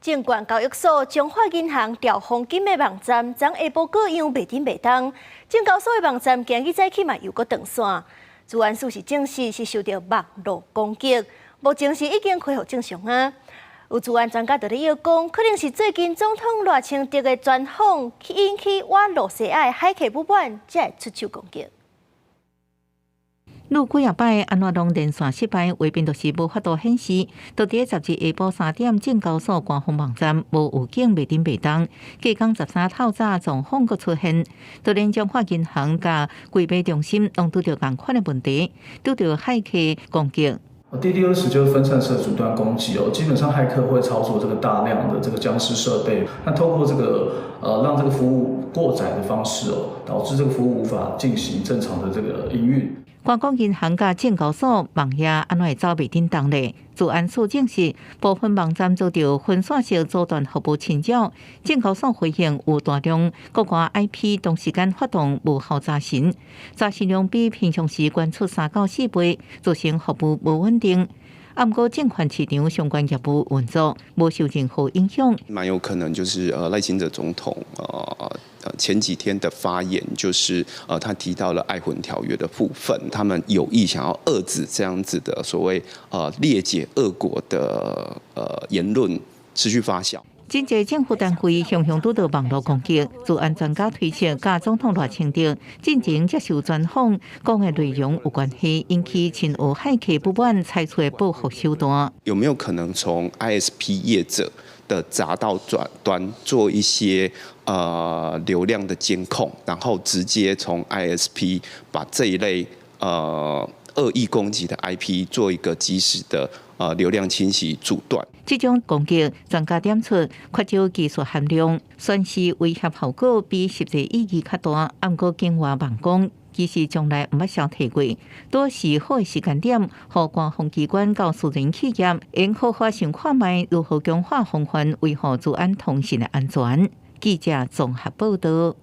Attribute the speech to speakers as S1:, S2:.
S1: 尽管交易所中华银行调风金的网站，昨下晡各样袂顶袂当，证交所的网站今日早起嘛又搁断线。资安署是证实是受到网络攻击，目前是已经恢复正常啊。有资安专家就咧要讲，可能是最近总统赖清德的专访引起瓦洛西亚海客不满，才会出手攻击。
S2: 路几啊摆安怎拢连线失败，画面就是无法度显示。到伫12日下晡3点，证交所官方网站无有警袂顶袂当。加讲13透早状况阁出现，就连中华银行甲柜买中心拢拄着同款的问题，拄着骇客攻击。
S3: DDoS 就是分散式的阻断攻击哦，基本上骇客会操作这个大量的这个僵尸设备，那透过这个让这个服务过载的方式哦，导致这个服务无法进行正常的这个营运。
S2: 官方银行甲证交所网页安怎会走袂叮当咧？资安署证实，部分网站遭到分散式阻断服务侵扰。证交所回应有大量国外 IP 同时间发动无效查询，查询量比平常时悬出3到4倍，造成服务无稳定。 啊，不过证券市场相关业务运作无受任何影响，
S4: 蛮有可能就是赖清德总统前几天的发言，就是他提到了爱混条约的部分，他们有意想要遏制这样子的所谓列解俄国的言论持续发酵。
S2: 真侪政府单位常常拄到网络攻击，资安专家推测，甲总统赖清德进前接受专访讲的内容有关系，引起亲俄骇客不满，采取的报复手段。
S4: 有没有可能从 ISP 业者的闸道端做一些流量的监控，然后直接从 ISP 把这一类恶意攻击的 IP 做一个及时的流量清洗阻断？
S2: 这种攻击，专家点出缺少技术含量，算是威胁效果比实际意义较大。不过境外网攻，其实从来毋捌消提过，都是好的时间点，互官方机关告私人企业，应好好想看卖如何强化防范，维护资安通信的安全。记者综合报道。